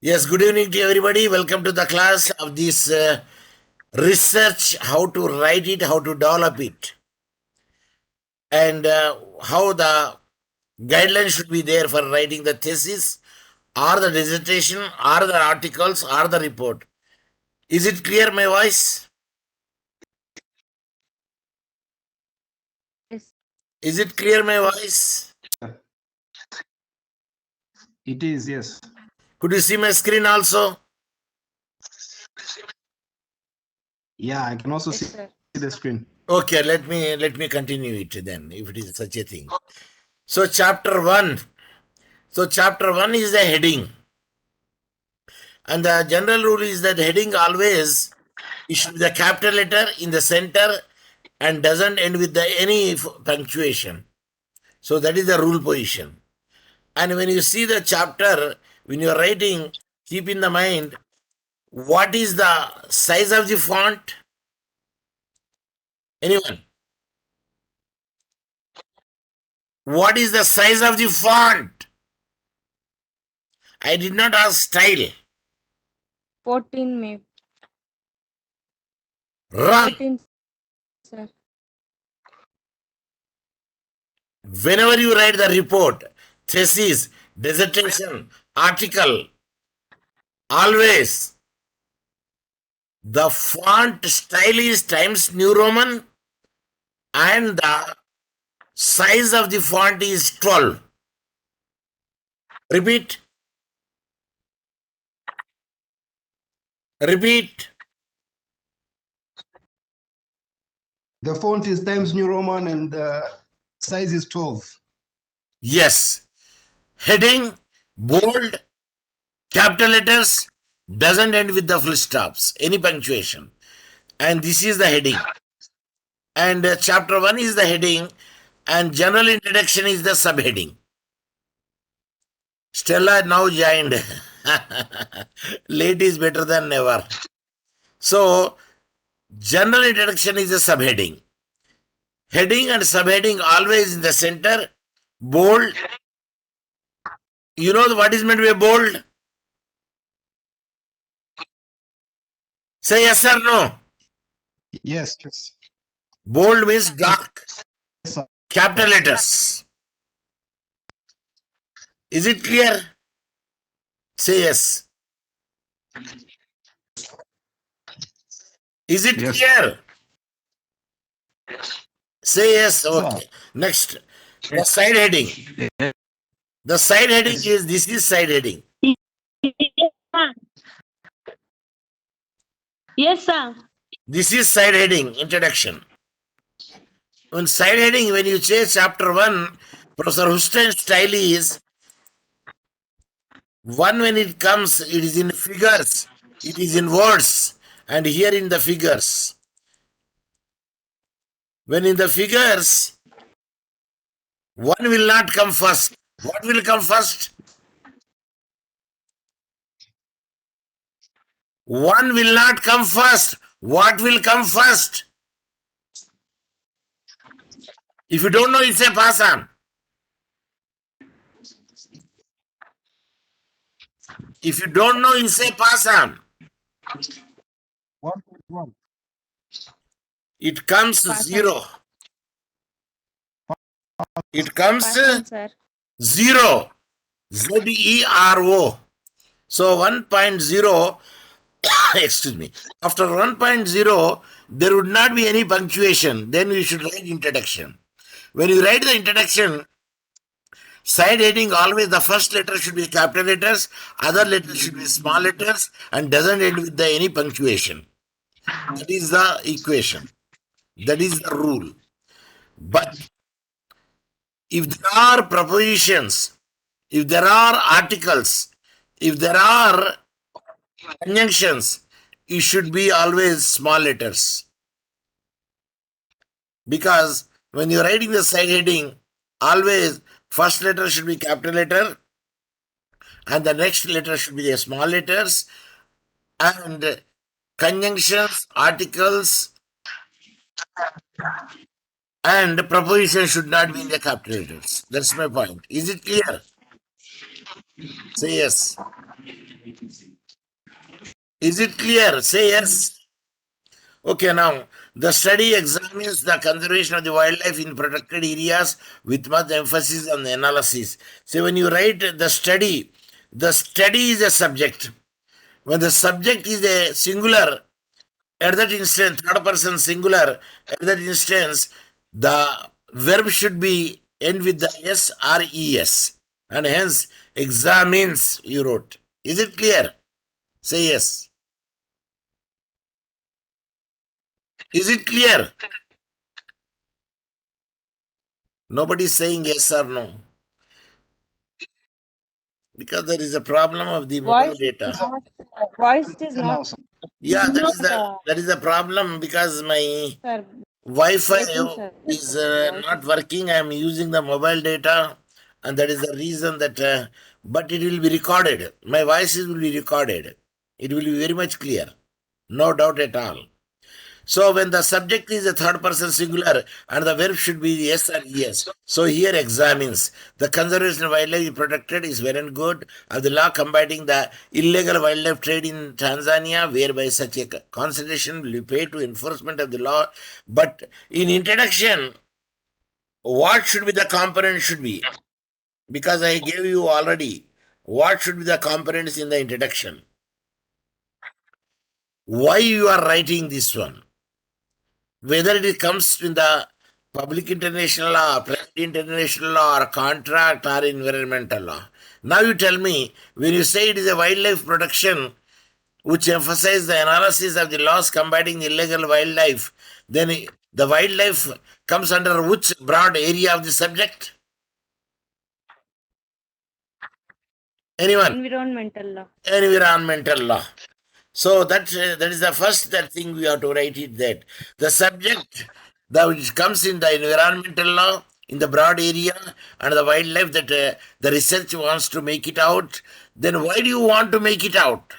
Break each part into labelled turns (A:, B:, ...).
A: Yes, good evening to everybody. Welcome to the class of this research, how to write it, how to develop it, and how the guidelines should be there for writing the thesis or the dissertation or the articles or the report. Is it clear, my voice?
B: Yes.
A: Is it clear, my voice?
C: It is, yes.
A: Could you see my screen also?
C: Yeah, I can also
B: Yes,
C: see
B: sir.
C: the screen.
A: Okay, let me continue it then, if it is such a thing. So chapter 1. So chapter 1 is the heading. And the general rule is that heading always it should be the capital letter in the center and doesn't end with any punctuation. So that is the rule position. And when you see the chapter, when you are writing, keep in the mind what is the size of the font? Anyone? What is the size of the font? I did not ask style.
B: 14 May.
A: Run.
B: 14, sir.
A: Whenever you write the report, thesis, dissertation, article, always the font style is Times New Roman and the size of the font is 12. Repeat. Repeat.
C: The font is Times New Roman and the size is 12.
A: Yes. Heading, bold, capital letters, doesn't end with the full stops, any punctuation. And this is the heading. And chapter 1 is the heading and general introduction is the subheading. Stella now joined. Late is better than never. So, general introduction is the subheading. Heading and subheading always in the center. Bold. You know what is meant by bold? Say yes or no.
C: Yes, yes.
A: Bold means dark.
C: Yes, sir.
A: Capital letters. Is it clear? Say yes. Is it
C: Yes.
A: clear? Say yes.
C: Sir.
A: Okay. Next. The side heading. The side heading is, this is side heading.
B: Yes, sir.
A: This is side heading, introduction. On side heading, when you say chapter 1, Professor Hussain's style is, one when it comes, it is in figures, it is in words, and here in the figures. When in the figures, one will not come first. What will come first? One will not come first. What will come first? If you don't know, it's a pass on. If you don't know, it's a pass on.
C: 1.1.
A: It comes
B: Pass on.
A: 0. It comes
B: Pass on, sir.
A: 0. Z-E-R-O. So 1.0, excuse me, after 1.0, there would not be any punctuation. Then we should write introduction. When you write the introduction, side heading always the first letter should be capital letters, other letters should be small letters, and doesn't end with any punctuation. That is the equation. That is the rule. But if there are propositions, if there are articles, if there are conjunctions, it should be always small letters. Because when you're writing the side heading, always first letter should be capital letter and the next letter should be the small letters, and conjunctions, articles, and proposition should not be in the capital letters. That's my point. Is it clear? Say yes. Is it clear? Say yes. Okay, now the study examines the conservation of the wildlife in protected areas with much emphasis on the analysis. So when you write the study is a subject. When the subject is a singular, at that instance, third person singular, at that instance, the verb should be end with the S or ES. And hence, examines, you wrote. Is it clear? Say yes. Is it clear? Nobody is saying yes or no. Because there is a problem of the mobile
B: Voice is
A: data.
B: not. Voice is not.
C: No, sir.
A: Yeah,
B: Uh,
A: that is the problem because my
B: sir,
A: Wi-Fi
B: breaking, sir.
A: is
B: Voice
A: not
B: is.
A: working. I am using the mobile data, and that is the reason that. But it will be recorded. My voices will be recorded. It will be very much clear, no doubt at all. So when the subject is a third person singular and the verb should be yes or yes. So here examines the conservation of wildlife protected is well and good of the law combating the illegal wildlife trade in Tanzania, whereby such a consideration will be paid to enforcement of the law. But in introduction, what should be the component should be? Because I gave you already what should be the components in the introduction. Why you are writing this one? Whether it comes in the public international law, private international law, or contract or environmental law. Now you tell me, when you say it is a wildlife protection, which emphasizes the analysis of the laws combating illegal wildlife, then the wildlife comes under which broad area of the subject? Anyone?
B: Environmental law.
A: Environmental law. So that is the first that thing we have to write it that the subject that which comes in the environmental law in the broad area and the wildlife that the research wants to make it out. Then why do you want to make it out?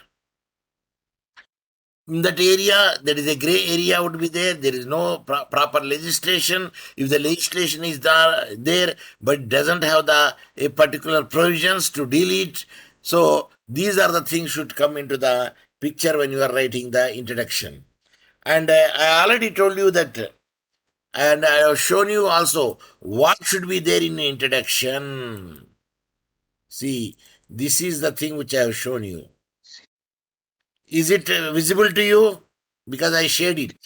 A: In that area, there is a gray area would be there. There is no proper legislation. If the legislation is there, but doesn't have the a particular provisions to deal it, so these are the things should come into the picture when you are writing the introduction. And I already told you that, and I have shown you also what should be there in the introduction. See, this is the thing which I have shown you. Is it visible to you? Because I shared it.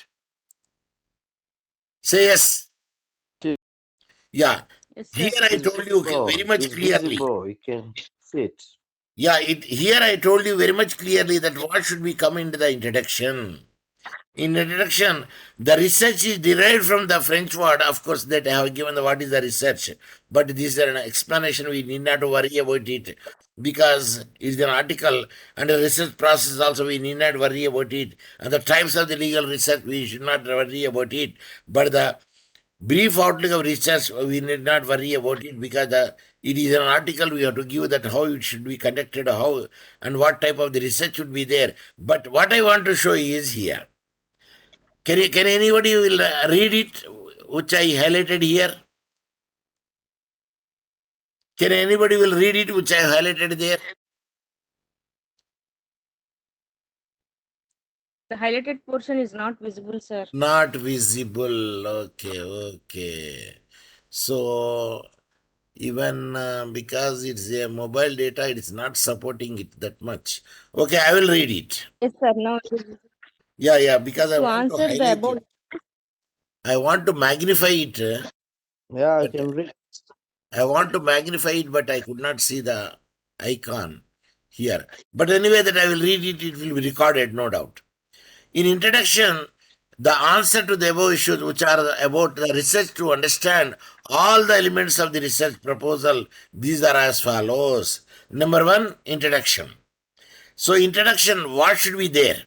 A: Say yes. Yeah.
B: Yes, sir.
A: Here I told you very much
D: It's
A: clearly.
D: visible. You can see it.
A: Yeah, here I told you very much clearly that what should be come into the introduction. In introduction, the research is derived from the French word, of course, that I have given the what is the research. But this is an explanation, we need not worry about it because it's an article and the research process also we need not worry about it. And the types of the legal research we should not worry about it. But the brief outlook of research, we need not worry about it because it is an article we have to give that how it should be conducted, how and what type of the research should be there. But what I want to show is here. Can anybody will read it, which I highlighted here? Can anybody will read it, which I highlighted there?
B: The highlighted portion is not visible, sir.
A: Not visible. Okay. So even because it's a mobile data, it is not supporting it that much. Okay, I will read it.
B: Yes, sir. Now it is.
A: Yeah, because I
B: To
A: want to
B: answer the
A: highlight
B: above.
A: it. I want to magnify it.
D: Yeah, I
A: But
D: can read.
A: I want to magnify it, but I could not see the icon here. But anyway, that I will read it, it will be recorded, no doubt. In introduction, the answer to the above issues, which are about the research to understand all the elements of the research proposal, these are as follows. Number one, introduction. So, introduction, what should be there?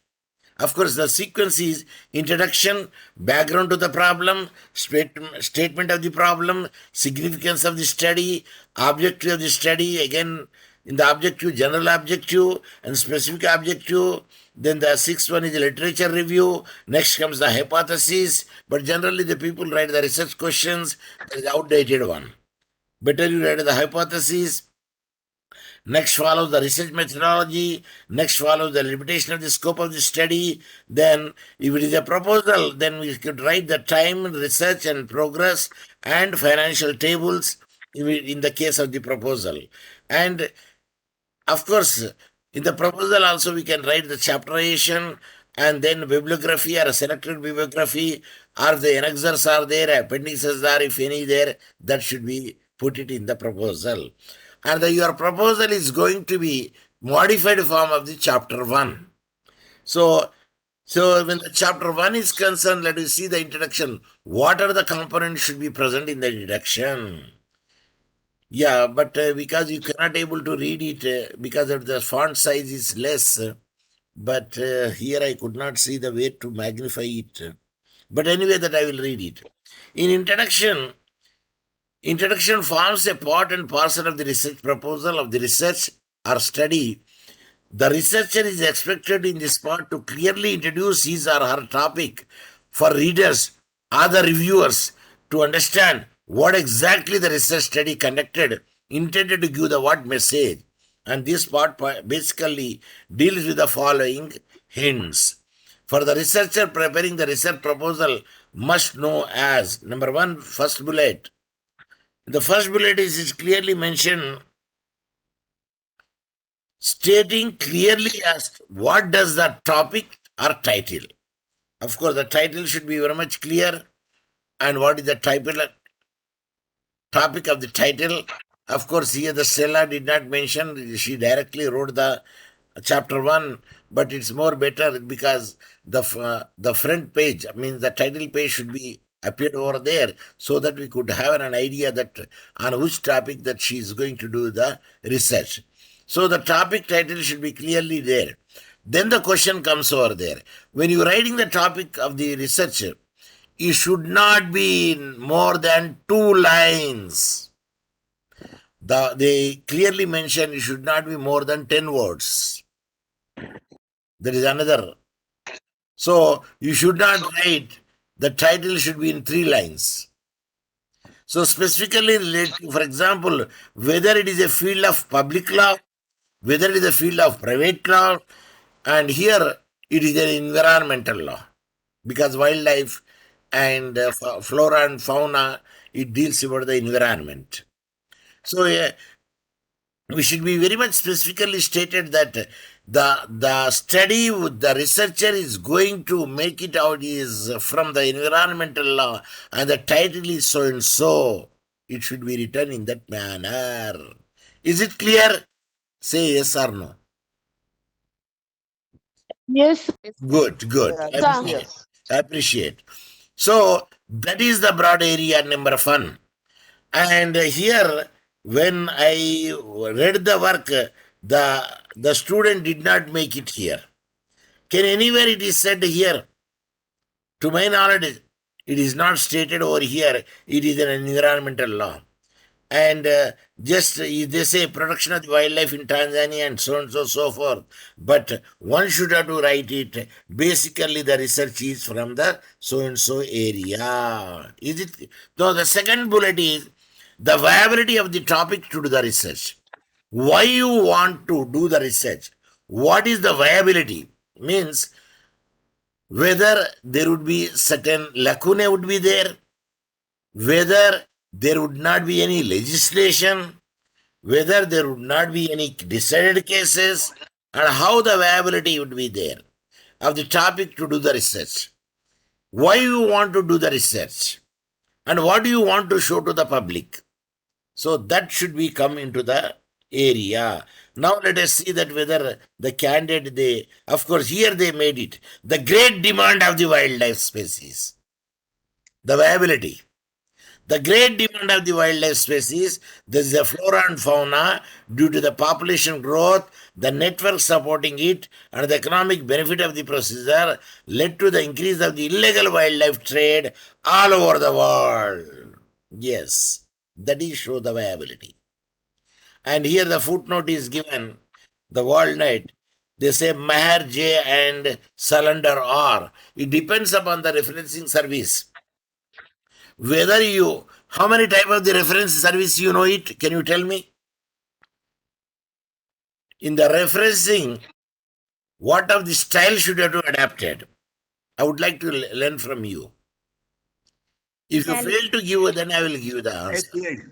A: Of course, the sequence is introduction, background to the problem, statement of the problem, significance of the study, objective of the study, again, in the objective, general objective and specific objective. Then the sixth one is the literature review. Next comes the hypothesis. But generally, the people write the research questions, the outdated one. Better you write the hypothesis. Next follows the research methodology. Next follows the limitation of the scope of the study. Then, if it is a proposal, then we could write the time, research, and progress, and financial tables in the case of the proposal. And of course, in the proposal also we can write the chapterization and then bibliography or a selected bibliography, or the annexures are there, appendices are, if any there, that should be put it in the proposal. And your proposal is going to be modified form of the chapter 1. So when the chapter 1 is concerned, let us see the introduction. What are the components should be present in the introduction? Yeah, but because you cannot able to read it because of the font size is less. But here I could not see the way to magnify it. But anyway, that I will read it. In introduction forms a part and parcel of the research proposal of the research or study. The researcher is expected in this part to clearly introduce his or her topic for readers or the reviewers to understand what exactly the research study conducted intended to give the what message. And this part basically deals with the following hints. For the researcher preparing the research proposal must know as number 1, first bullet. The first bullet is clearly mentioned, stating clearly as what does the topic or title. Of course, the title should be very much clear. And what is the topic of the title? Of course, here the Stella did not mention. She directly wrote the chapter 1, but it's more better because the front page, I mean the title page should be appeared over there so that we could have an idea that on which topic that she is going to do the research. So the topic title should be clearly there. Then the question comes over there. When you're writing the topic of the research, it should not be more than 2 lines. They clearly mention it should not be more than 10 words. There is another. So you should not write, the title should be in 3 lines. So specifically related, for example, whether it is a field of public law, whether it is a field of private law, and here it is an environmental law, because wildlife and flora and fauna, it deals about the environment. So we should be very much specifically stated that the study, the researcher is going to make it out is from the environmental law, and the title is so and so. It should be written in that manner. Is it clear? Say yes or no.
E: Yes.
A: Good.
D: Yeah, yes.
A: Appreciate. So that is the broad area number 1. And here, when I read the work, the student did not make it here. Can anywhere it is said here? To my knowledge, it is not stated over here. It is an environmental law. And just they say protection of the wildlife in Tanzania and so on and so forth. But one should have to write it. Basically, the research is from the so and so area. Is it? No, the second bullet is the viability of the topic to do the research. Why you want to do the research? What is the viability? Means whether there would be certain lacunae would be there, whether there would not be any legislation, whether there would not be any decided cases, and how the viability would be there of the topic to do the research. Why you want to do the research? And what do you want to show to the public? So that should be come into the area. Now let us see that whether the candidate, of course here they made it, the great demand of the wildlife species, the viability. The great demand of the wildlife species, there is a flora and fauna due to the population growth, the network supporting it, and the economic benefit of the procedure led to the increase of the illegal wildlife trade all over the world. Yes, that is show the viability. And here the footnote is given, the walnut. They say Maher J and Salander R. It depends upon the referencing service. Whether you, how many type of the reference service you know it? Can you tell me? in the referencing, what of the style should have to adapted? I would like to learn from you. If you fail to give, then I will give the answer.
E: APA.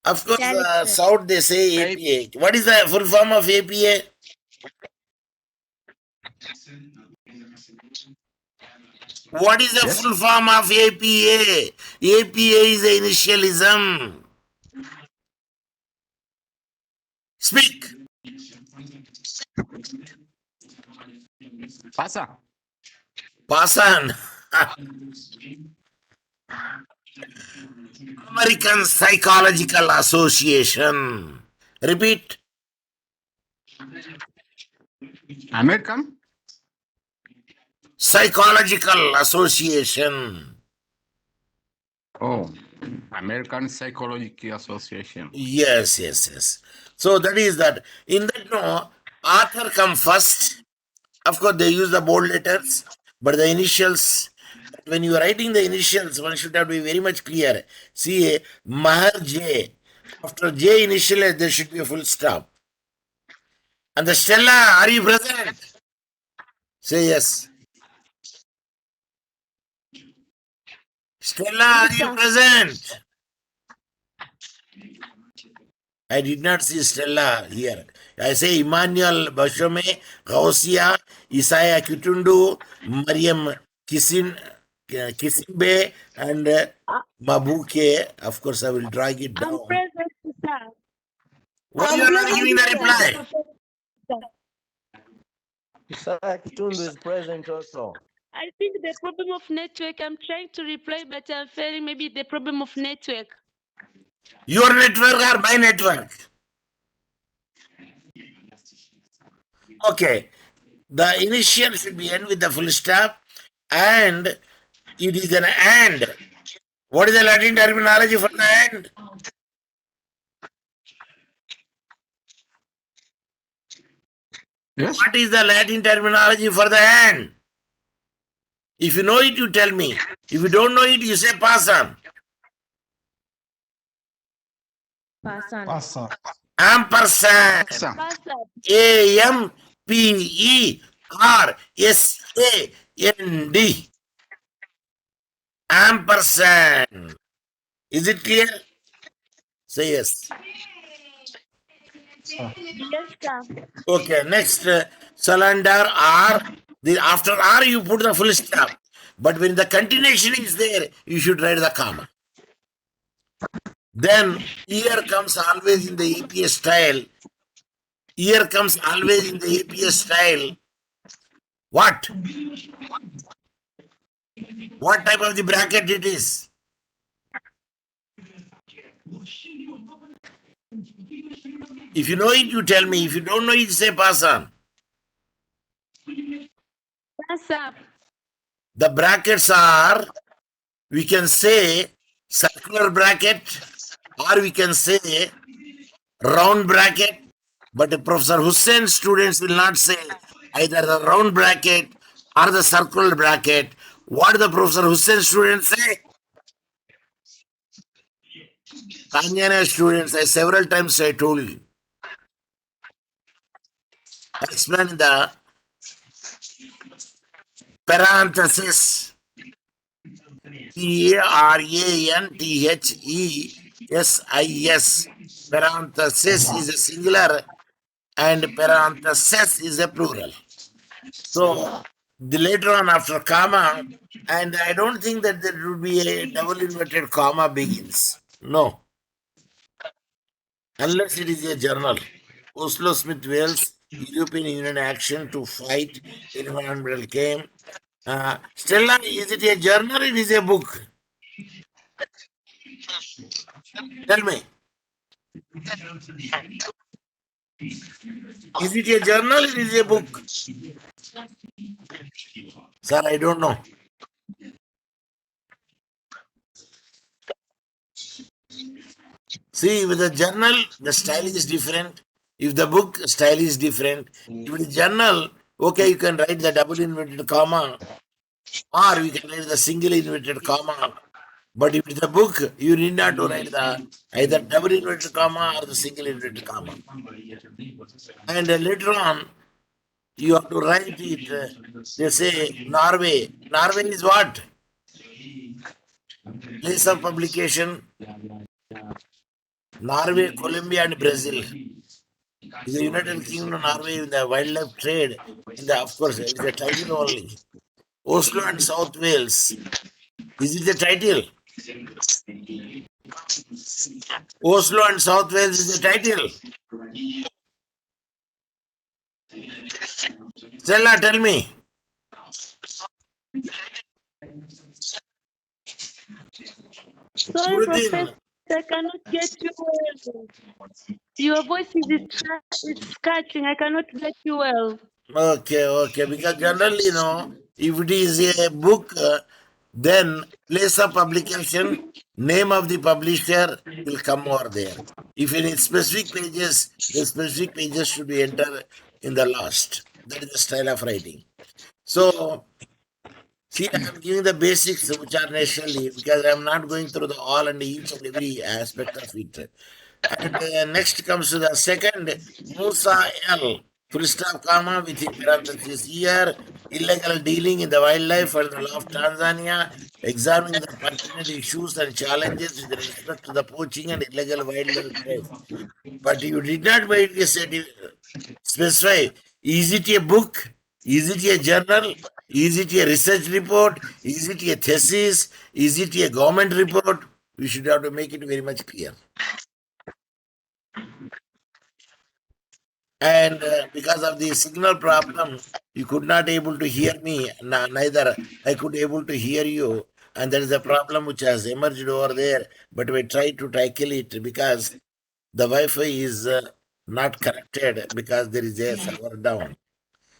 A: Of course,
B: Italic, sir.
A: South they say APA. What is the full form of APA? What is the
E: Yes.
A: full form of APA? APA is the initialism. Speak.
E: Pasa.
A: Pasan. American Psychological Association. Repeat.
E: American.
A: Psychological Association.
E: Oh, American Psychological Association.
A: Yes. So that is that. In that, no, author come first. Of course, they use the bold letters, but the initials, when you are writing the initials, one should have to be very much clear. See, Mahar J. After J initial, there should be a full stop. And the Stella, are you present? Say yes. Stella, are you present? I did not see Stella here. I say Emmanuel Bashome, Gausia, Isaiah Kitundu, Mariam Kisimbe, and Mabuke. Of course, I will drag it down.
B: I'm present, sir.
A: Why you are not giving the reply?
D: Isaiah Kitundu is present also.
F: I think the problem of network. I'm trying to reply, but I'm failing. Maybe the problem of network.
A: Your network or my network? Okay. The initial should be end with the full stop, and it is an and. What is the Latin terminology for the and?
E: Yes.
A: What is the Latin terminology for the and? If you know it, you tell me. If you don't know it, you say pass on.
B: Pass on.
C: Pasa.
A: Ampersand.
E: Pasa.
F: Pasa.
A: AMPERSAND. Ampersand. Is it clear? Say yes.
F: Yes, sir.
A: Okay, next, cylinder R. After R, you put the full stop. But when the continuation is there, you should write the comma. Then, here comes always in the APA style. Here comes always in the APA style. What? What type of the bracket it is? If you know it, you tell me. If you don't know it, say pass on.
F: Pasa.
A: The brackets are, we can say circular bracket, or we can say round bracket. But Professor Hussain students will not say either the round bracket or the circular bracket. What the Professor Hussain students say? Tanzania students, I several times I told you. I explained the parenthesis. Parenthesis. Parenthesis is a singular and parenthesis is a plural. So, the later on after comma, and I don't think that there would be a double inverted comma begins. No. Unless it is a journal. Oslo Smith Wales, European Union action to fight environmental claim. Stella, is it a journal or it is a book? Tell me. Is it a journal or it is a book? Sir, I don't know. See, with the journal, the style is different. If the book, style is different. If it is journal, okay, you can write the double inverted comma, or you can write the single inverted comma. But if it's a book, you need not to write the either double inverted comma or the single inverted comma. And later on, you have to write it. They say Norway. Norway is what? Place of publication. Norway, Colombia, and Brazil. In the United Kingdom, Norway, in the wildlife trade, of course, it is a title only. Oslo and South Wales. Is it the title? Oslo and South Wales is the title. Stella, tell me.
F: Sorry, Professor, I cannot get you well. Your voice is scratching. I cannot get you well.
A: Okay. Because generally, if it is a book, then place of publication, name of the publisher will come over there. If any specific pages, the specific pages should be entered in the last. That is the style of writing. So, see, I am giving the basics which are naturally because I am not going through the all and each and every aspect of it. And next comes to the second, Musa L. Full stop comma within parenthesis here, illegal dealing in the wildlife and the law of Tanzania, examining the pertinent issues and challenges with respect to the poaching and illegal wildlife trade. But you did not make a specify, is it a book? Is it a journal? Is it a research report? Is it a thesis? Is it a government report? We should have to make it very much clear. And because of the signal problem, you could not able to hear me. Neither I could able to hear you. And there is a problem which has emerged over there. But we try to tackle it because the Wi-Fi is not connected because there is a server down.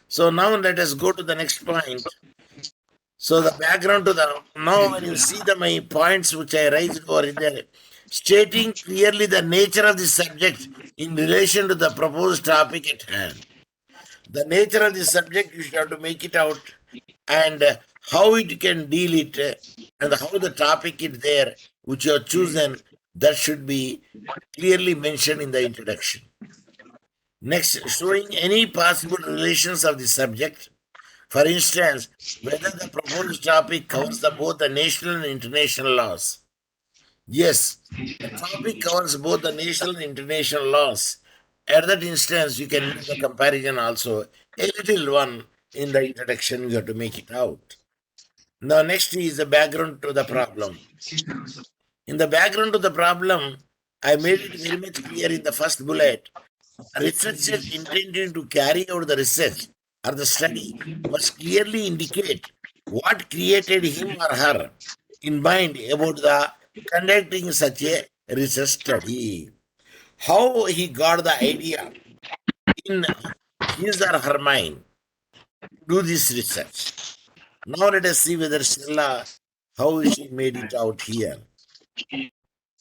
A: So now let us go to the next point. So the background to the now when you see my points which I raised over there, stating clearly the nature of the subject in relation to the proposed topic at hand. The nature of the subject you should have to make it out, and how it can deal it, and how the topic is there which you have chosen, that should be clearly mentioned in the introduction. Next, showing any possible relations of the subject. For instance, whether the proposed topic covers both the national and international laws. Yes, the topic covers both the national and international laws. At that instance, you can make the comparison also. A little one in the introduction, you have to make it out. Now, next is the background to the problem. In the background to the problem, I made it very much clear in the first bullet. Researchers intending to carry out the research or the study must clearly indicate what created him or her in mind about the conducting such a research study. How he got the idea in his or her mind to do this research. Now let us see whether Stella, how she made it out here.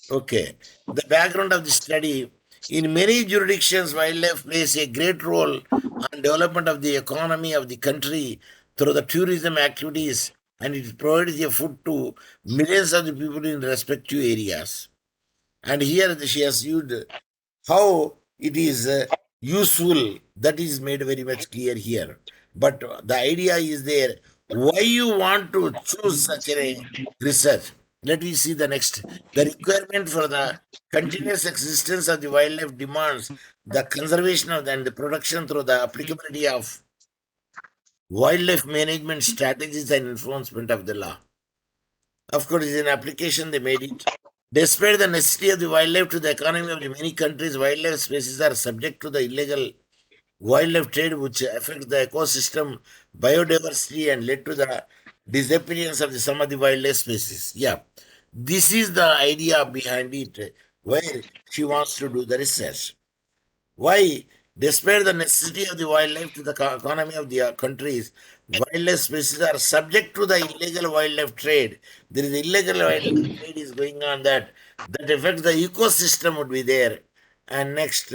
A: Okay. The background of the study. In many jurisdictions, wildlife plays a great role on development of the economy of the country through the tourism activities, and it provides a food to millions of the people in respective areas. And here she has used how it is useful. That is made very much clear here. But the idea is there. Why you want to choose such a research? Let me see the next. The requirement for the continuous existence of the wildlife demands the conservation of and the production through the applicability of wildlife management strategies and enforcement of the law. Of course, in application they made it. Despite the necessity of the wildlife to the economy of the many countries, wildlife species are subject to the illegal wildlife trade, which affects the ecosystem, biodiversity, and led to the disappearance of some of the wildlife species. Yeah, this is the idea behind it, where she wants to do the research. Why? Despite the necessity of the wildlife to the economy of the countries, wildlife species are subject to the illegal wildlife trade. There is illegal wildlife trade is going on that affects the ecosystem would be there. And next,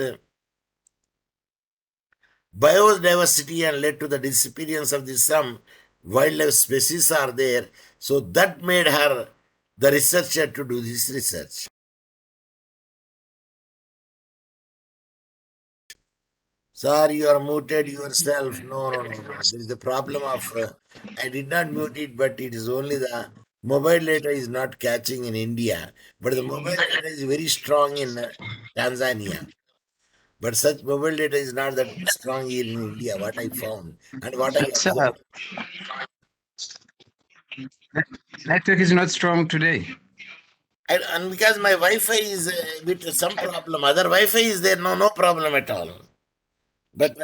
A: biodiversity and led to the disappearance of the some wildlife species are there. So that made her the researcher to do this research. Sir, you are muted yourself. No, no, no, no. There is a problem of, I did not mute it, but it is only the mobile data is not catching in India. But the mobile data is very strong in Tanzania. But such mobile data is not that strong here in India, what I found and what I observed.
E: Network is not strong today.
A: And because my Wi-Fi is with some problem, other Wi-Fi is there, no problem at all. But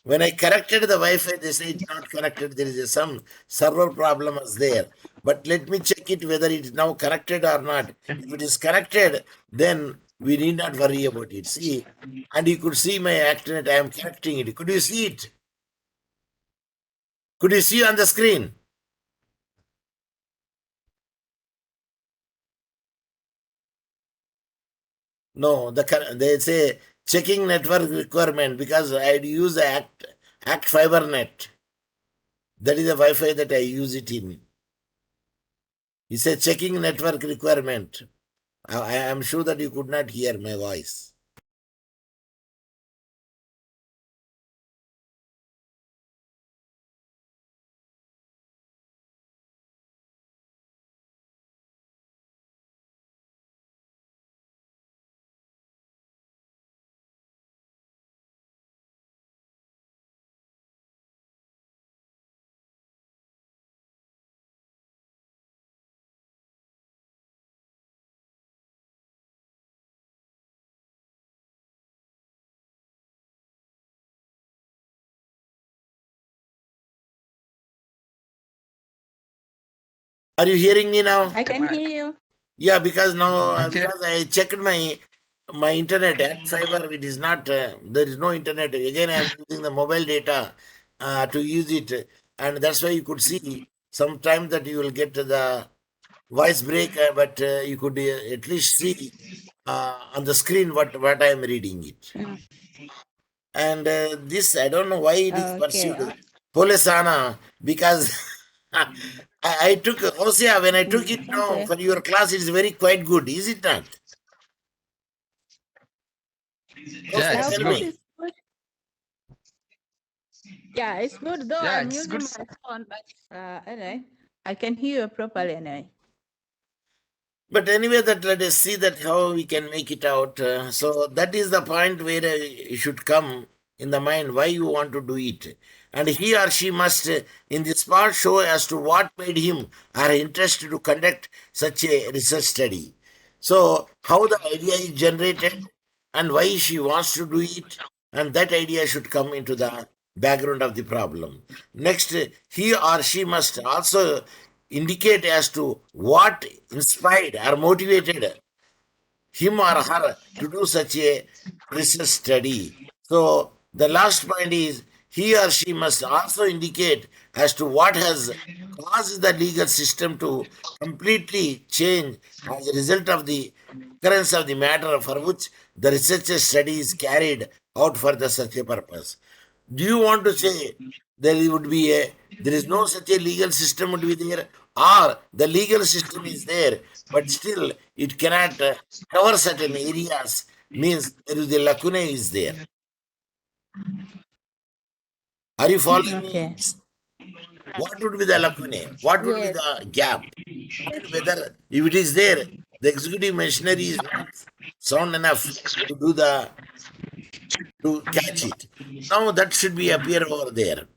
A: when I corrected the Wi-Fi, they say it's not connected. There is some server problem was there. But let me check it whether it is now connected or not. If it is connected, then we need not worry about it. See, and you could see my ActNet. I am connecting it. Could you see it? Could you see on the screen? No, they say checking network requirement because I'd use the Act Fiber Net. That is the Wi-Fi that I use it in. He said checking network requirement. I am sure that you could not hear my voice. Are you hearing me now?
B: I can hear you.
A: Yeah, because now
E: Okay.
A: because I checked my internet at fiber, it is not there is no internet. Again, I am using the mobile data to use it, and that's why you could see sometimes that you will get the voice break, but you could at least see on the screen what I am reading it. And this I don't know why it is
B: Okay.
A: pursued. Polesana, because I took Hosea when I took it now
B: Okay.
A: for your class, it is very quite good, is it not?
E: Yeah,
A: Hosea,
E: it's
A: tell
E: good.
A: me.
B: It's good. Yeah, it's good though.
E: Yeah,
B: I'm
E: it's
B: using
E: good.
B: my phone, but anyway, I can hear you properly anyway.
A: But anyway, that let us see that how we can make it out. So that is the point where you should come in the mind why you want to do it, and he or she must in this part show as to what made him or her interested to conduct such a research study. So how the idea is generated and why she wants to do it, and that idea should come into the background of the problem. Next, he or she must also indicate as to what inspired or motivated him or her to do such a research study. So the last point is he or she must also indicate as to what has caused the legal system to completely change as a result of the occurrence of the matter for which the researcher study is carried out for the such a purpose. Do you want to say there would be there is no such a legal system would be there, or the legal system is there, but still it cannot cover certain areas, means there is a lacuna is there. Are you following me?
B: Okay.
A: What would be the lacuna? What would be
B: Yes.
A: the gap? And whether if it is there, the executive machinery is not sound enough to do the to catch it. Now that should be appear over there.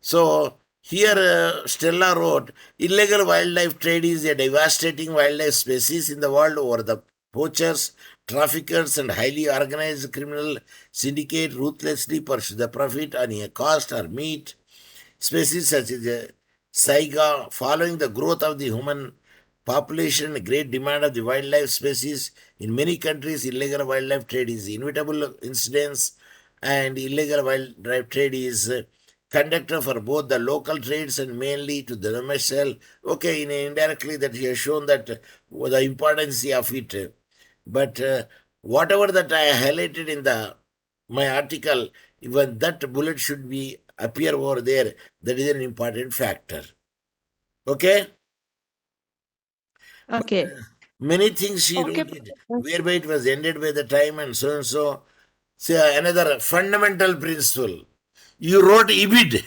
A: So here Stella wrote, illegal wildlife trade is a devastating wildlife species in the world over the poachers, traffickers, and highly organized criminal syndicate ruthlessly pursue the profit on a cost or meat. Species such as saiga, following the growth of the human population and great demand of the wildlife species, in many countries, illegal wildlife trade is inevitable incidence, and illegal wildlife trade is conducted for both the local trades and mainly to the domestic. Okay, indirectly that he has shown that the importance of it. But whatever that I highlighted in the my article, even that bullet should be appear over there. That is an important factor. Okay.
B: Okay.
A: Many things she
F: Okay,
A: wrote it, whereby it was ended by the time and so and so. See, another fundamental principle. You wrote IBID.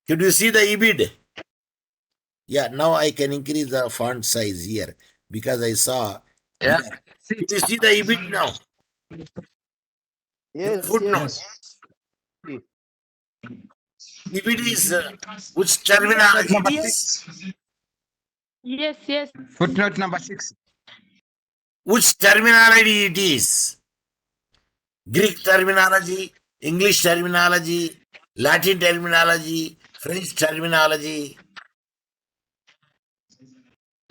A: Could you see the IBID? Yeah, now I can increase the font size here because I saw.
E: Yeah.
A: Yeah. Could you see the IBID now?
D: Yes,
A: Footnote.
D: yes.
A: IBID is which terminology
E: Number
A: it is?
E: 6.
F: yes, yes.
E: Footnote number 6.
A: Which terminology it is? Greek terminology, English terminology, Latin terminology, French terminology.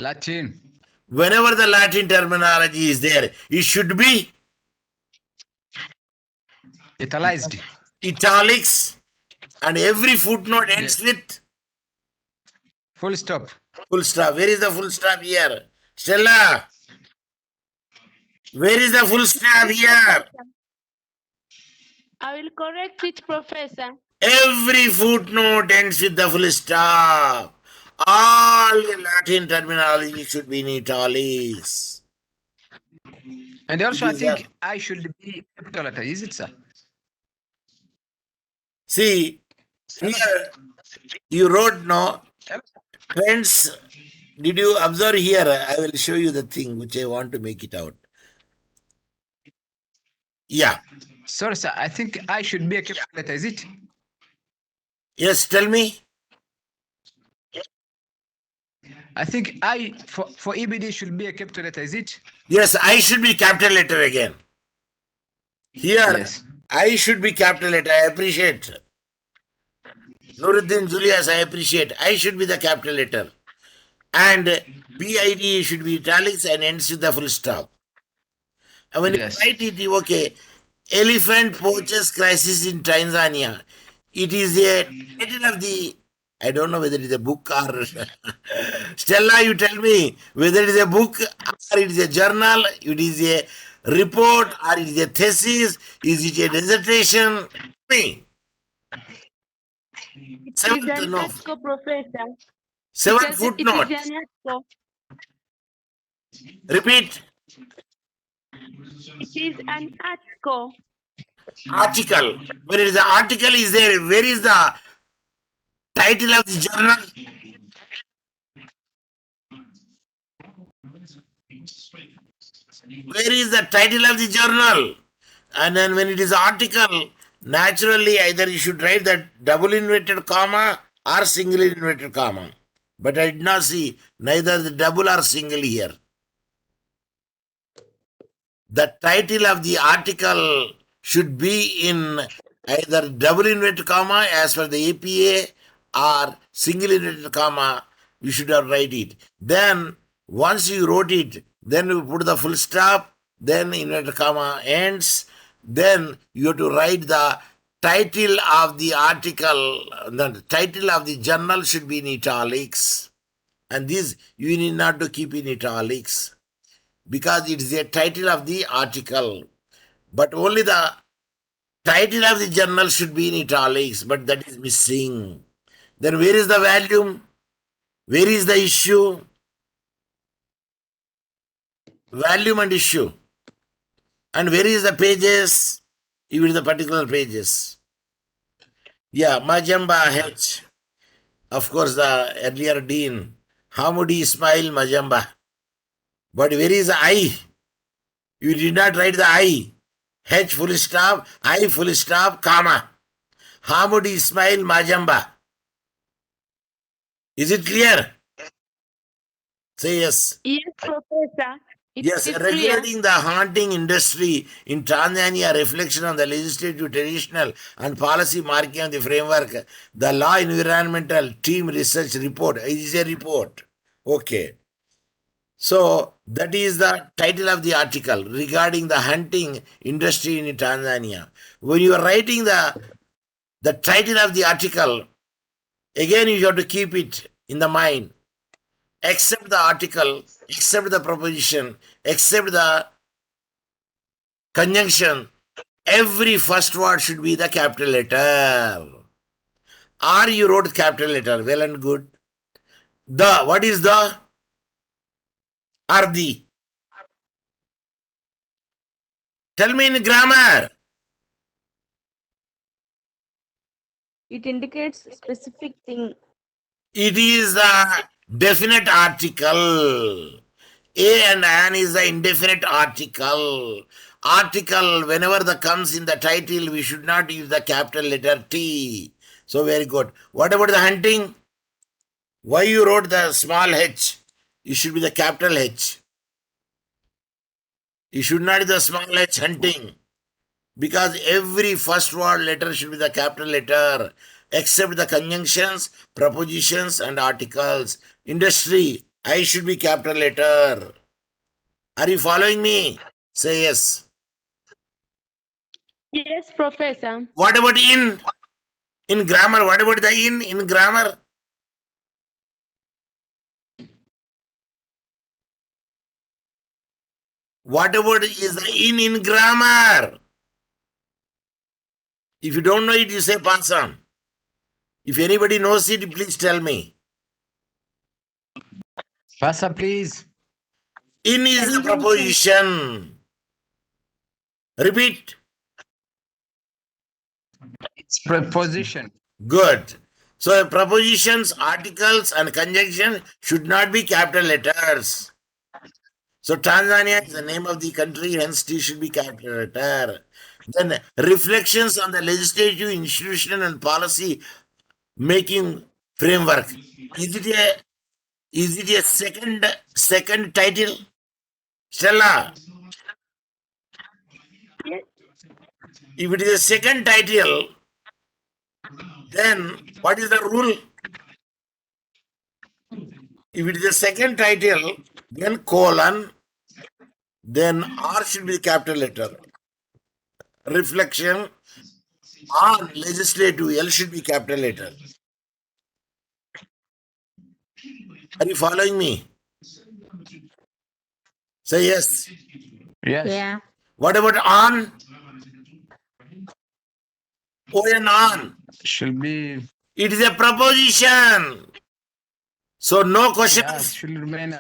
E: Latin.
A: Whenever the Latin terminology is there, it should be
E: Italicized.
A: italics, and every footnote ends with
E: Full stop.
A: full stop. Where is the full stop here? Stella, where is the full stop here?
F: I will correct it, Professor.
A: Every footnote ends with the full stop. All the Latin terminology should be in italics.
E: And also, I
A: It is a-
E: think I should be capital letter. Is it, sir?
A: See, here you wrote no. Friends, did you observe here? I will show you the thing which I want to make it out. Yeah.
E: Sorry, sir. I think I should be a capital letter. Is it?
A: Yes, tell me.
E: I think I for EBD should be a capital letter. Is it?
A: Yes, I should be capital letter again. Here,
E: Yes.
A: I should be capital letter. I appreciate. Nuruddin Julius, I appreciate. I should be the capital letter. And BID should be italics and ends with the full stop. And when
E: Yes.
A: you write it, okay, elephant poachers crisis in Tanzania. It is a title of the, I don't know whether it is a book or Stella, you tell me whether it is a book or it is a journal, it is a report or it is a thesis, is it a dissertation? Me.
F: It is
A: Seventh
F: an
A: no.
F: article, Professor.
A: Seventh
F: It
A: footnote.
F: is an article.
A: Repeat.
F: It is an article.
A: Article. Where is the article is there? Where is the title of the journal? Where is the title of the journal? And then when it is article, naturally either you should write that double inverted comma or single inverted comma. But I did not see neither the double or single here. The title of the article should be in either double inverted comma as per the APA or single inverted comma. You should have write it. Then once you wrote it, then you put the full stop, then inverted comma ends. Then you have to write the title of the article. The title of the journal should be in italics, and this you need not to keep in italics because it is a title of the article. But only the title of the journal should be in italics, but that is missing. Then where is the volume? Where is the issue? Volume and issue. And where is the pages? Even the particular pages. Yeah, Majamba H. Of course, the earlier dean. Hamudi Ismail Majamba. But where is the I? You did not write the I. H full stop, I full stop, comma. Hamudi Ismail Majamba. Is it clear? Say yes.
F: Yes, Professor. It
A: Yes,
F: is clear.
A: regulating the hunting industry in Tanzania, reflection on the legislative, traditional, and policy marking of the framework. The law environmental team research report. It is a report. Okay. So that is the title of the article regarding the hunting industry in Tanzania. When you are writing the title of the article, again you have to keep it in the mind. Except the article, except the proposition, except the conjunction, every first word should be the capital letter. Or you wrote capital letter, well and good. The, what is the? Ardi. Tell me in grammar.
F: It indicates specific thing.
A: It is the definite article. A and an is the indefinite article. Article, whenever that comes in the title, we should not use the capital letter T. So very good. What about the hunting? Why you wrote the small h? It should be the capital H. You should not use the small h, hunting. Because every first word letter should be the capital letter, except the conjunctions, prepositions, and articles. Industry, I should be capital letter. Are you following me? Say yes.
F: Yes, Professor.
A: What about in? In grammar, what about the in grammar? What about is the in grammar? If you don't know it, you say pass on. If anybody knows it, please tell me.
E: Pastor, please.
A: In is a preposition. Repeat.
E: It's preposition.
A: Good. So prepositions, articles, and conjunction should not be capital letters. So Tanzania is the name of the country, hence T should be capital letter. Then reflections on the legislative, institutional, and policy making framework. Is it a second title? Stella,
F: Yes.
A: if it is a second title, then what is the rule? If it is a second title, then colon, then R should be the capital letter. Reflection on legislative, L should be capital letter. Are you following me? Say yes.
E: Yes.
B: Yeah.
A: What about on? On on.
E: Should be.
A: It is a preposition. So no
E: Yeah,
A: questions,
E: it should remain.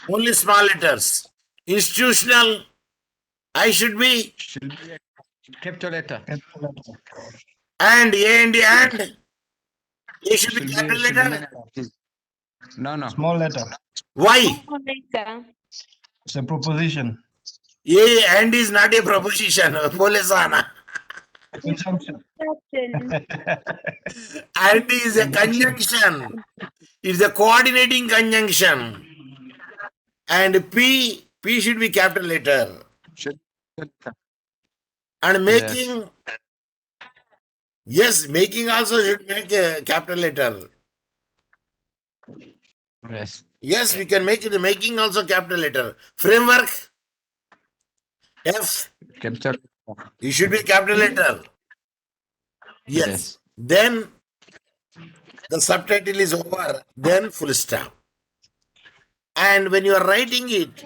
A: only small letters. Institutional, I should be,
E: Should be a capital letter.
A: and A and A should be
E: Should
A: capital
E: should
A: letter.
E: remain. No.
C: Small letter.
A: Why?
F: Oh, later.
C: It's a proposition.
A: A and is not a preposition. Polesana.
C: Conjunction.
F: Captain.
A: And is a conjunction. It's a coordinating conjunction. And P should be capital letter.
E: Should.
A: And making, yes, making also should make a capital letter.
E: Yes.
A: Yes, we can make it making also capital letter. Framework, F,
E: Capital.
A: it should be capital letter. Yes.
E: Yes.
A: Then the subtitle is over, then full stop. And when you are writing it,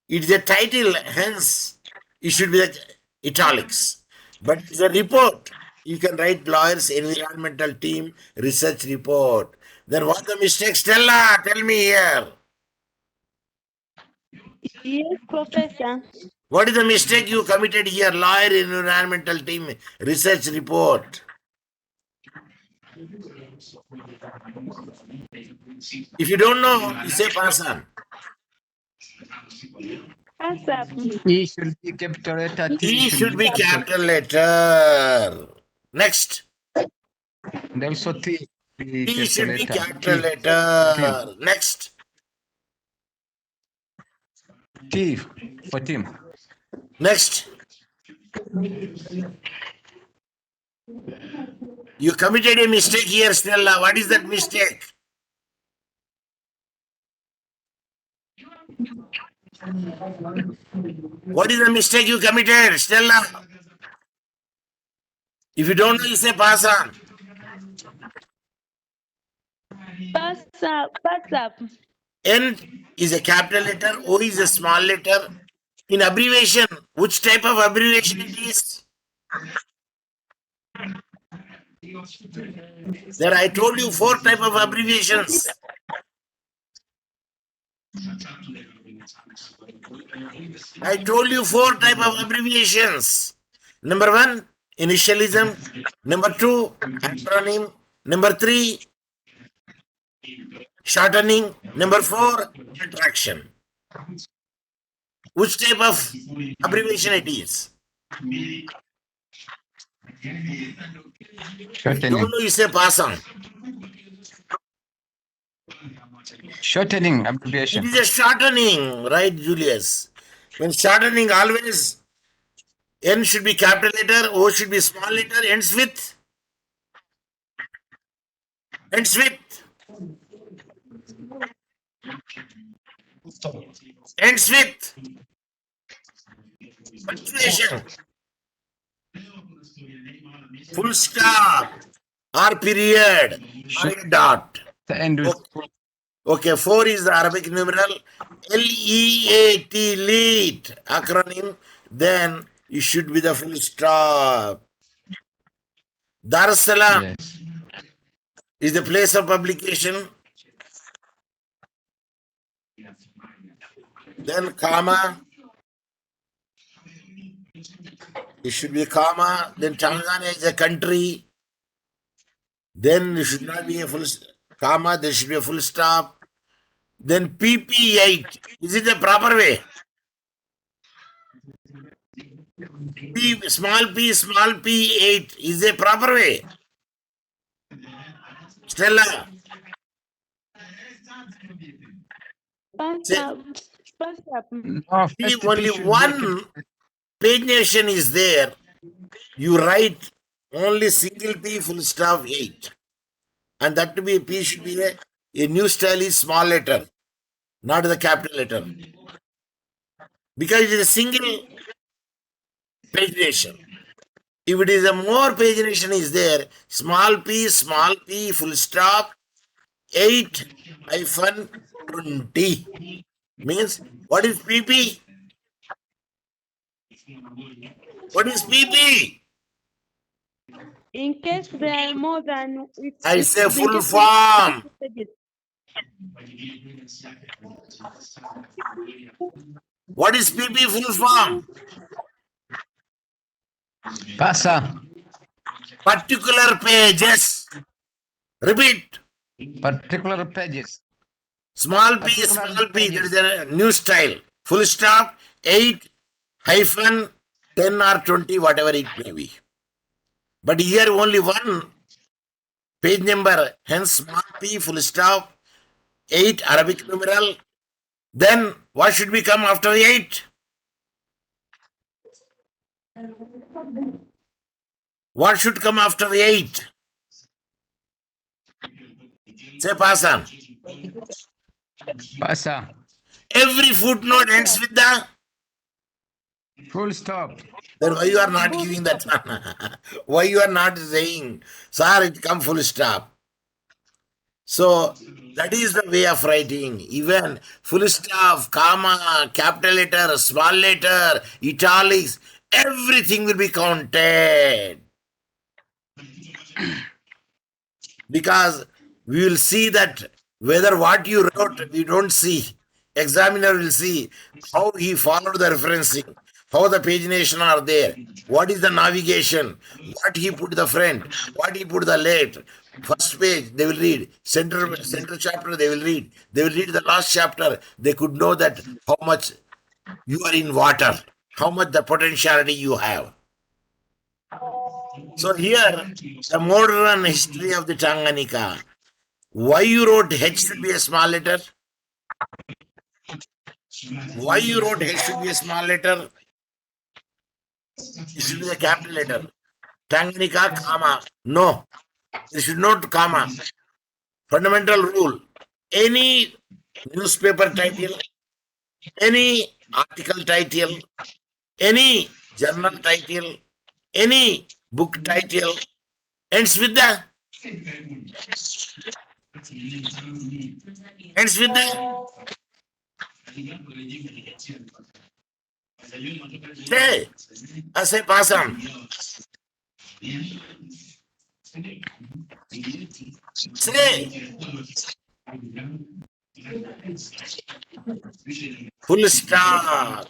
A: it's a title, hence it should be the italics. But it's a report. You can write lawyers, environmental team, research report. Then what's the mistake, Stella? Tell me here.
F: Yes, Professor.
A: What is the mistake you committed here? Lawyer, environmental team, research report. If you don't know, you say pass on.
F: Pass up.
E: E should be capital letter.
A: T should be capital letter. Next.
E: And also T.
A: T should be
E: T.
A: capital letter. Next.
E: T for team.
A: Next. You committed a mistake here, Stella. What is that mistake? What is the mistake you committed, Stella? If you don't know, you say pass on.
F: Pass up. Pass up.
A: N is a capital letter, O is a small letter. In abbreviation, which type of abbreviation it is? There I told you 4 type of abbreviations. I told you 4 type of abbreviations. Number 1, initialism. Number 2, acronym. Number 3, shortening. Number 4, contraction. Which type of abbreviation it is?
E: Shortening.
A: Don't know, you say pass on.
E: Shortening
A: It
E: abbreviation.
A: is a shortening, right, Julius? When shortening, always N should be capital letter, O should be small letter, ends with punctuation, full stop, or period, or a dot.
E: The end with
A: Okay, 4 is the Arabic numeral, L-E-A-T, leet, acronym, then it should be the full stop. Dar es Salaam
E: yes.
A: is the place of publication, then comma, it should be comma, then Tanzania is a country, then it should not be a full comma, there should be a full stop, then PP8, is it the proper way? Small p 8 is a proper way. Stella,
F: Pass up.
E: No,
A: see,
E: first
A: only
E: P should be
A: one pagination is there. You write only single P full stop 8. And that to be P should be a new style is small letter, not the capital letter. Because it is a single pagination. If it is a more pagination is there, small p, full stop, 8 hyphen 20. Means, what is PP? What is PP?
F: In case there are more than
A: I say
F: in
A: full
F: case
A: form. What is PP full form?
E: Pasa.
A: Particular pages. Repeat.
E: Particular pages.
A: Small p, there is a new style. Full stop, 8 hyphen 10 or 20, whatever it may be. But here only one page number, hence small p, full stop, 8 Arabic numeral. Then what should be come after 8? What should come after 8? Say pass on.
E: Pasa.
A: Every footnote ends with the.
E: Full stop.
A: Then why you are not giving that one? Why you are not saying, sir, it come full stop? So that is the way of writing. Even full stop, comma, capital letter, small letter, italics, everything will be counted. Because we will see that whether what you wrote, we don't see. Examiner will see how he followed the referencing, how the pagination are there, what is the navigation, what he put the front, what he put the late. First page they will read, center chapter they will read the last chapter. They could know that how much you are in water, how much the potentiality you have. So here, the modern history of the Tanganyika. Why you wrote H should be a small letter? Why you wrote H should be a small letter? It should be a capital letter. Tanganyika, comma. No, it should not comma. Fundamental rule. Any newspaper title, any article title, any journal title, any book title ends with the say, I say pass on. Say, Full stop.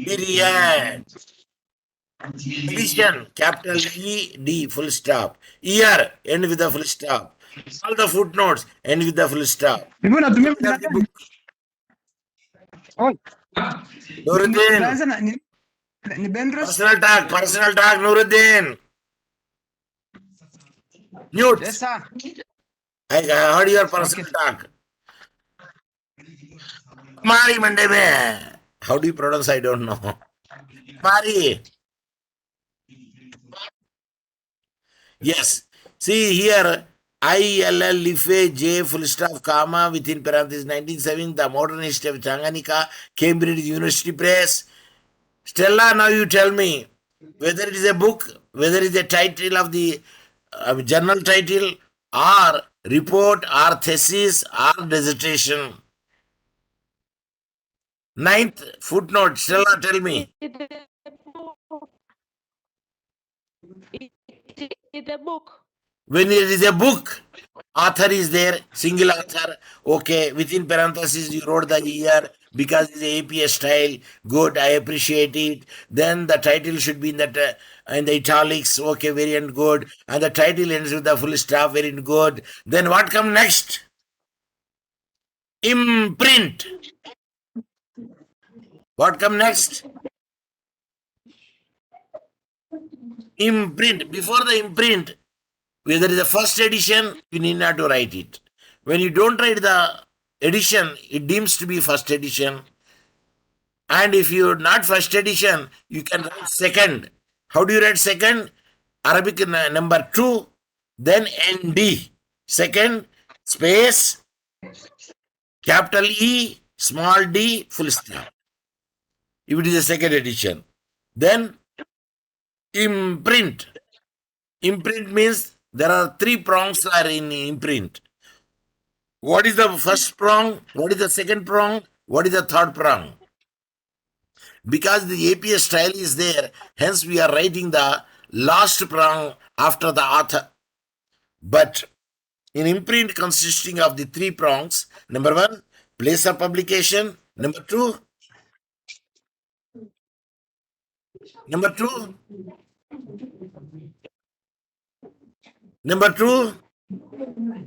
A: Period. Addition, capital E, D, full stop. Year, end with the full stop. All the footnotes, end with the full stop.
E: Mbona tumia
A: End of the book.
E: Oi.
A: Nuruddin.
E: Tuanze na ni Bendros.
A: Personal talk, Nuruddin. Mute.
E: Yes, sir.
A: I heard your personal talk. Mari Mandeme. How do you pronounce? I don't know. Mari. Yes. See here, ILL Life J full stop comma within parenthesis 1970 the modern history of Changanika, Cambridge University Press. Stella, now you tell me whether it is a book, whether it is a title of the journal title, or report, or thesis, or dissertation. Ninth footnote. Stella, tell me.
F: It's a book.
A: When it is a book, author is there, single author. Okay, within parentheses you wrote the year because it's a APA style. Good, I appreciate it. Then the title should be in the italics. Okay, very and good. And the title ends with the full stop. Very good. Then what come next? Imprint. What come next? Imprint. Before the imprint, whether it is the first edition, you need not to write it. When you don't write the edition, it deems to be first edition. And if you're not first edition, you can write second. How do you write second? Arabic number 2, then ND. Second, space, capital E, small d, full stop. If it is a second edition. Then imprint. Imprint means there are 3 prongs are in imprint. What is the first prong? What is the second prong? What is the third prong? Because the APA style is there, hence we are writing the last prong after the author. But in imprint consisting of the 3 prongs, number 1, place of publication. Number 2,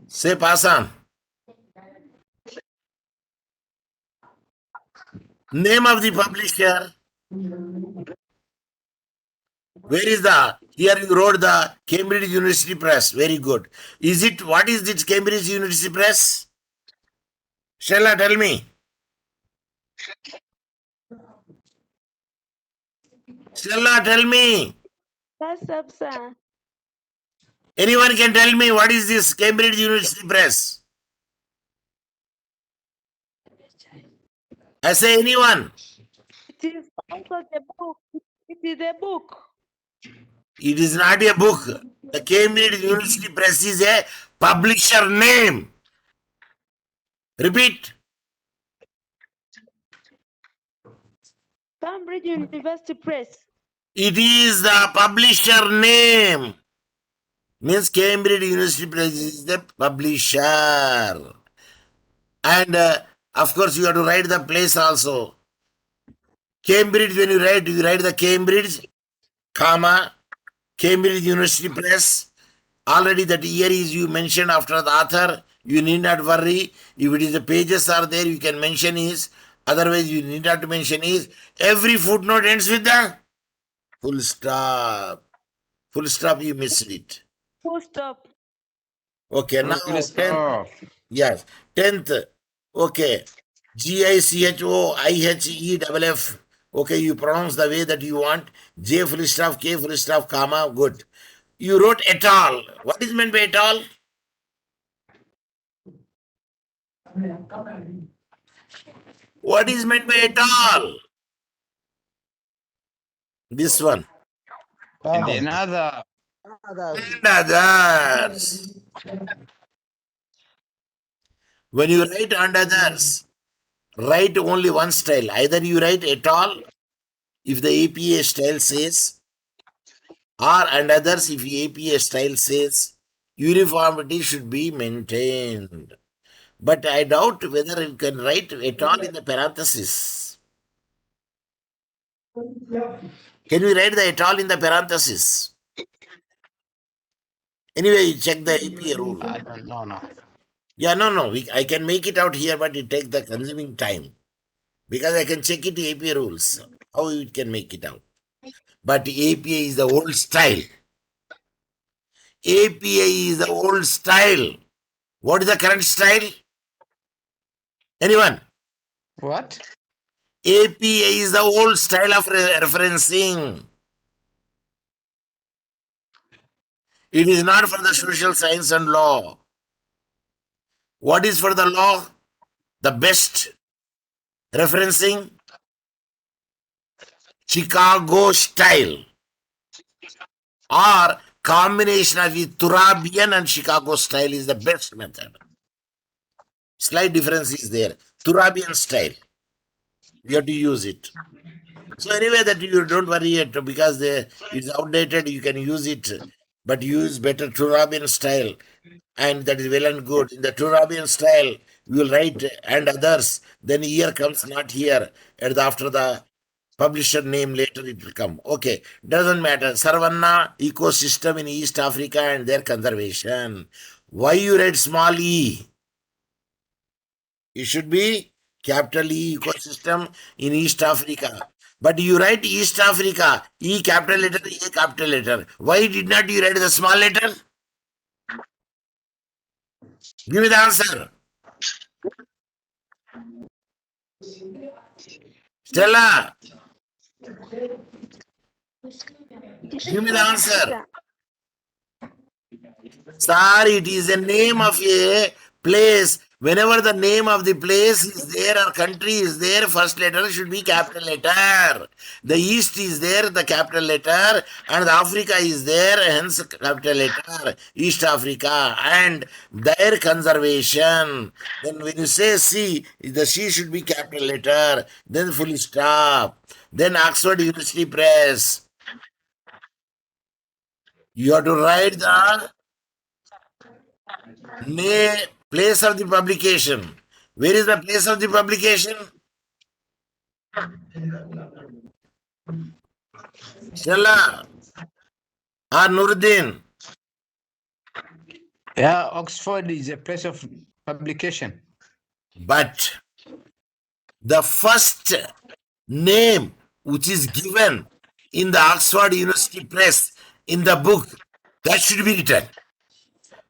A: say pass on. Name of the publisher. Where is the, here you wrote the Cambridge University Press. Very good. Is it, what is this Cambridge University Press? Stella, tell me. Stella, tell me.
F: That's up, sir.
A: Anyone can tell me what is this Cambridge University Press? I say anyone.
F: It is also the book. It is a book.
A: It is not a book. The Cambridge University Press is a publisher name. Repeat.
F: Cambridge University Press.
A: It is the publisher name. Means Cambridge University Press is the publisher. And of course, you have to write the place also. Cambridge, when you write the Cambridge, comma, Cambridge University Press. Already that year is you mentioned after the author. You need not worry. If it is the pages are there, you can mention is. Otherwise, you need not to mention is. Every footnote ends with the full stop. Full stop, you missed it.
F: Full stop.
A: Okay, now
E: Full
A: 10th.
E: stop.
A: Yes, 10th. Okay. GICHOIHEFF. Okay, you pronounce the way that you want. J full stop, K full stop, comma, good. You wrote et al. What is meant by et al? What is meant by et al? This one.
E: And another.
A: And others. When you write and others, write only one style. Either you write et al. If the APA style says, or and others if the APA style says, Uniformity should be maintained. But I doubt whether you can write at all in the parenthesis. Can we write the et al in the parenthesis? Anyway, you check the APA rule.
E: I don't know. No.
A: Yeah, no. I can make it out here, but it takes the consuming time. Because I can check it APA rules. How you can make it out. But APA is the old style. APA is the old style. What is the current style? Anyone?
E: What?
A: APA is the old style of referencing. It is not for the social science and law. What is for the law? The best referencing? Chicago style. Or combination of the Turabian and Chicago style is the best method. Slight difference is there. Turabian style. You have to use it. So anyway, that you don't worry it because it's outdated. You can use it, but use better Turabian style, and that is well and good. In the Turabian style, we will write and others. Then year comes not here, and after the publisher name later it will come. Okay, doesn't matter. Sarvanna ecosystem in East Africa and their conservation. Why you write small e? It should be capital E ecosystem in East Africa. But you write East Africa, E capital letter, A capital letter. Why did not you write the small letter? Give me the answer. Stella, give me the answer. Sir, it is the name of a place. Whenever the name of the place is there or country is there, first letter should be capital letter. The East is there, the capital letter, and Africa is there, hence capital letter, East Africa, and their conservation. Then when you say C, the C should be capital letter, then full stop. Then Oxford University Press. You have to write the place of the publication. Where is the place of the publication? Stella or Nuruddin?
E: Yeah, Oxford is a place of publication.
A: But the first name which is given in the Oxford University Press in the book, that should be written.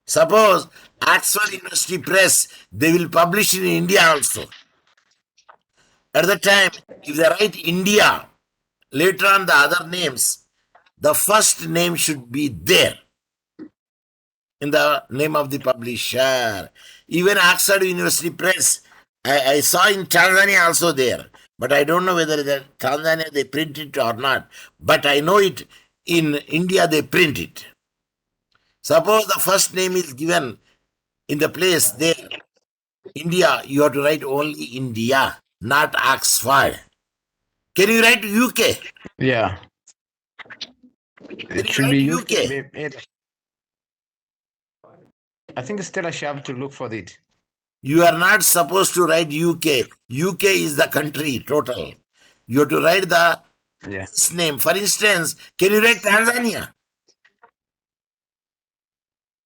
A: Suppose Oxford University Press, they will publish in India also. At the time, if they write India, later on the other names, the first name should be there in the name of the publisher. Even Oxford University Press, I saw in Tanzania also there, but I don't know whether the Tanzania they print it or not. But I know it in India they print it. Suppose the first name is given in the place there, India, you have to write only India, not Oxford. Can you write UK?
E: Yeah.
A: Can
E: It
A: you
E: should
A: write
E: be
A: UK?
E: I think Stella should have to look for it.
A: You are not supposed to write UK. UK is the country total. You have to write the name. For instance, can you write Tanzania?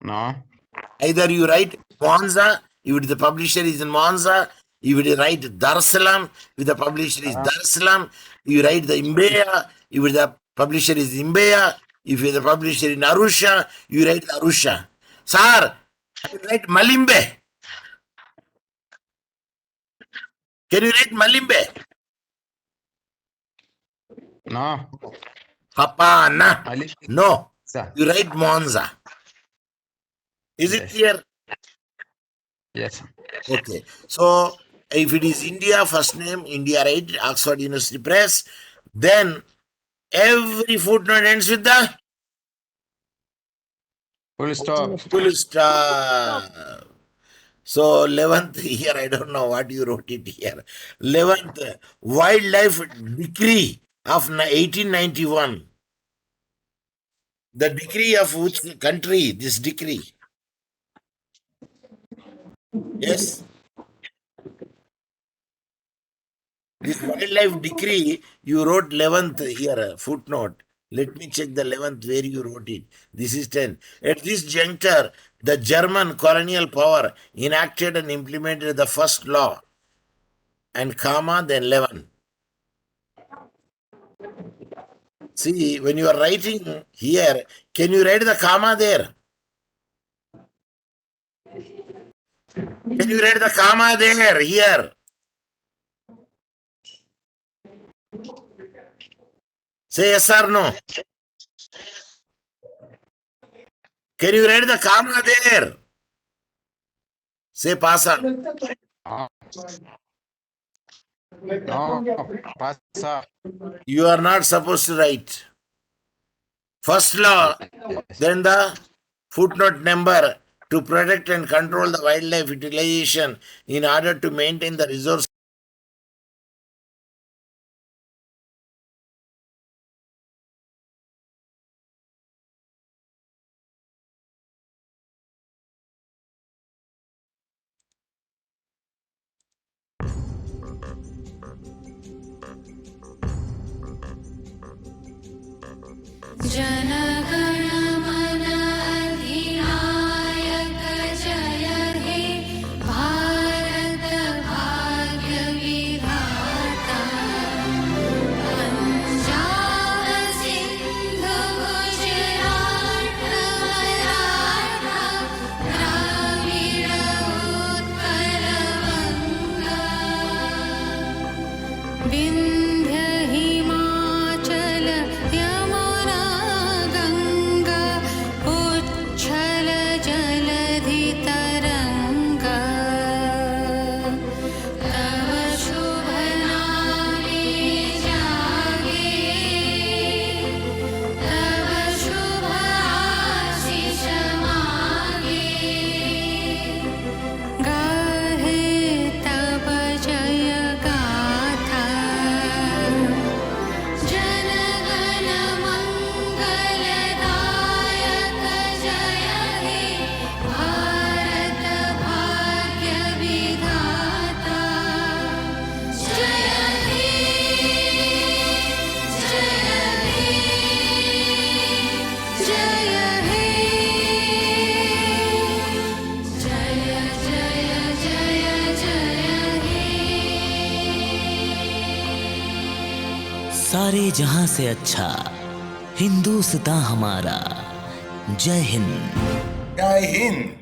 E: No.
A: Either you write Monza, if the publisher is in Monza, you will write Dar es Salaam, if the publisher is Dar es Salaam, you write the Mbeya, if the publisher is Mbeya, if the publisher in Arusha, you write Arusha. Sir, I write Malimbe. Can you write Malimbe?
E: No.
A: Hapana. No.
E: Sir.
A: You write Monza. Is it clear?
E: Yes.
A: Okay. So, if it is India, first name, India, right? Oxford University Press. Then, every footnote ends with the
E: Full stop.
A: full stop. So, 11th here, I don't know what you wrote it here. 11th, Wildlife Decree of 1891. The decree of which country? This decree. Yes. This wildlife decree, you wrote 11th here, footnote. Let me check the 11th where you wrote it. This is 10. At this juncture, the German colonial power enacted and implemented the first law and comma, then 11. See, when you are writing here, can you write the comma there? Can you write the comma there, here? Say yes or no. Can you write the comma there? Say pasa.
E: No, pasa.
A: You are not supposed to write. First law, then the footnote number to protect and control the wildlife utilization in order to maintain the resource.
G: Jana Gana Mana अधिनायक जय हे भारत भाग्य विधाता पंजाब सिंधु गुजरात मराठा द्राविड़ उत्कल बंगा विंध्य हिमाचल यमुना गंगा उच्छल जलधि तरंगा तव शुभ नामे जागे तव शुभ आशीष मागे गाहे तब जय गाथा जनगण मंगलदायक जय हे भारत भाग्य विधाता जय हे जय हे जय हे जय जय जय जय हे
H: सारे जहां से अच्छा हिंदुस्तां हमारा। जय हिंद।
A: Jai Hind.